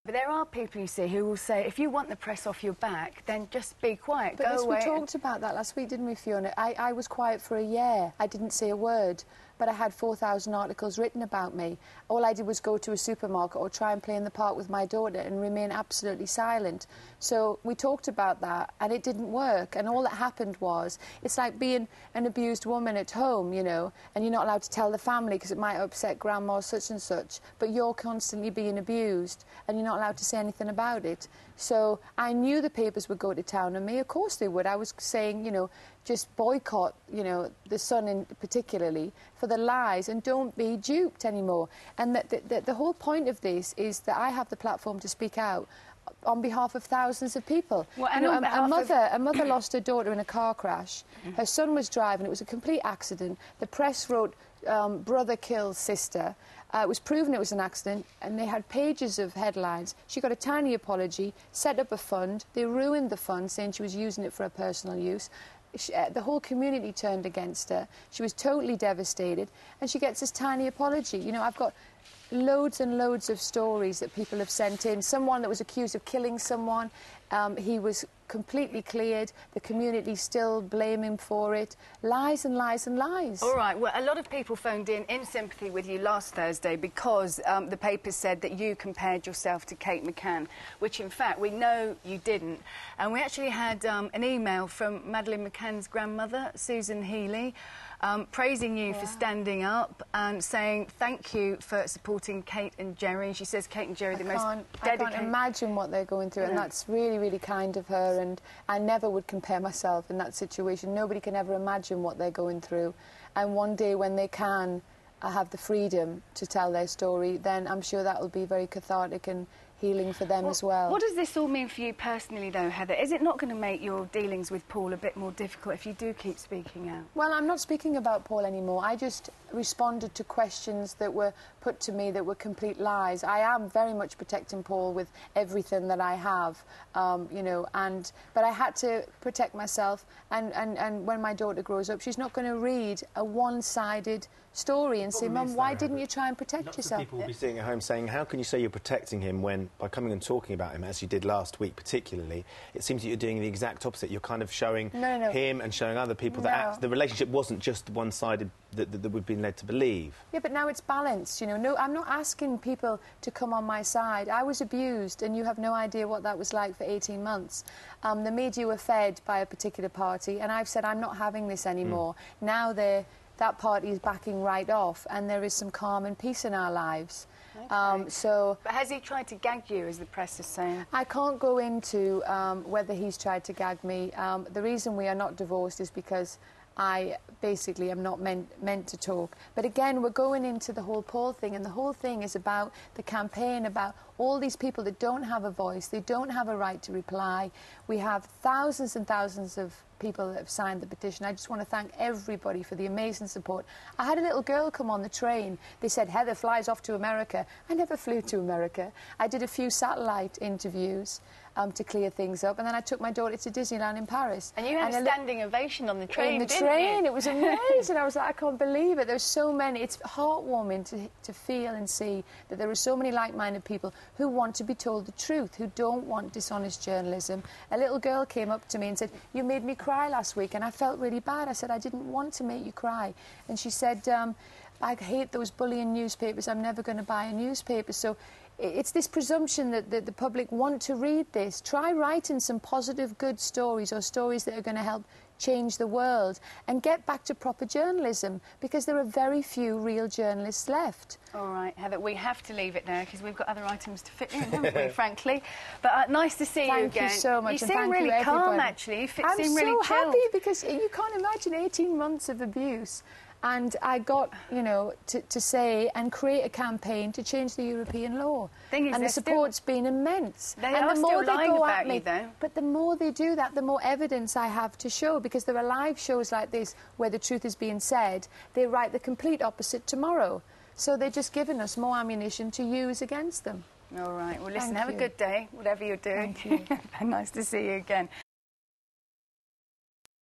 But there are people, you see, who will say, if you want the press off your back, then just be quiet, but go away. We talked about that last week, didn't we, Fiona? I was quiet for a year. I didn't say a word, but I had 4,000 articles written about me. All I did was go to a supermarket or try and play in the park with my daughter and remain absolutely silent. So we talked about that, and it didn't work. And all that happened was, it's like being an abused woman at home, you know, and you're not allowed to tell the family because it might upset grandma such and such, but you're constantly being abused and you're not allowed to say anything about it. So I knew the papers would go to town on me. Of course they would. I was saying, you know, just boycott, you know, the Sun in particularly for the lies and don't be duped anymore. And the whole point of this is that I have the platform to speak out on behalf of thousands of people. Well, and you know, a mother lost her daughter in a car crash. Her son was driving. It was a complete accident. The press wrote, brother kills sister. It was proven it was an accident, and they had pages of headlines. She got a tiny apology, set up a fund. They ruined the fund, saying she was using it for her personal use. The whole community turned against her. She was totally devastated, and she gets this tiny apology. You know, I've got loads and loads of stories that people have sent in. Someone that was accused of killing someone, he was completely cleared. The community still blame him for it. Lies and lies and lies. All right, well, a lot of people phoned in sympathy with you last Thursday because the papers said that you compared yourself to Kate McCann, which, in fact, we know you didn't. And we actually had an email from Madeleine McCann's grandmother, Susan Healy, praising you for standing up and saying thank you for supporting Kate and Jerry. She says Kate and Jerry are the most dedicated... I can't imagine what they're going through, and that's really, really kind of her, and I never would compare myself in that situation. Nobody can ever imagine what they're going through, and one day when they can have the freedom to tell their story, then I'm sure that will be very cathartic and healing for them as well. What does this all mean for you personally, though, Heather? Is it not going to make your dealings with Paul a bit more difficult if you do keep speaking out? Well, I'm not speaking about Paul anymore. I just responded to questions that were put to me that were complete lies. I am very much protecting Paul with everything that I have, you know, but I had to protect myself, and when my daughter grows up, she's not going to read a one-sided story and say, Mum, why didn't you try and protect yourself? People will be sitting at home saying, how can you say you're protecting him when, by coming and talking about him, as you did last week particularly, it seems that you're doing the exact opposite. You're kind of showing him and showing other people that the relationship wasn't just one-sided that we've been led to believe. Yeah, but now it's balanced, you know. No, I'm not asking people to come on my side. I was abused, and you have no idea what that was like for 18 months. The media were fed by a particular party, and I've said I'm not having this anymore. Now that party is backing right off, and there is some calm and peace in our lives. Okay. But has he tried to gag you, as the press is saying? I can't go into whether he's tried to gag me. The reason we are not divorced is because I basically am not meant to talk. But again, we're going into the whole Paul thing, and the whole thing is about the campaign, about all these people that don't have a voice, they don't have a right to reply. We have thousands and thousands of people that have signed the petition. I just want to thank everybody for the amazing support. I had a little girl come on the train. They said, Heather flies off to America. I never flew to America. I did a few satellite interviews to clear things up, and then I took my daughter to Disneyland in Paris. And you had a standing ovation on the train, didn't you? It was amazing. I was like, I can't believe it. There's so many. It's heartwarming to feel and see that there are so many like-minded people who want to be told the truth, who don't want dishonest journalism. A little girl came up to me and said, you made me cry last week, and I felt really bad. I said, I didn't want to make you cry. And she said, I hate those bullying newspapers. I'm never going to buy a newspaper. So it's this presumption that the public want to read this. Try writing some positive, good stories, or stories that are going to help change the world, and get back to proper journalism, because there are very few real journalists left. All right, Heather, we have to leave it now because we've got other items to fit in, haven't we, frankly? But nice to see you again. Thank you so much. You seem really calm, actually. You seem really I'm so chilled. happy, because you can't imagine 18 months of abuse. And I got, you know, to say and create a campaign to change the European law. And the support's been immense. They are still lying about you, though. But the more they do that, the more evidence I have to show, because there are live shows like this where the truth is being said. They write the complete opposite tomorrow. So they're just giving us more ammunition to use against them. All right. Well, listen, have a good day, whatever you're doing. Thank you. Nice to see you again.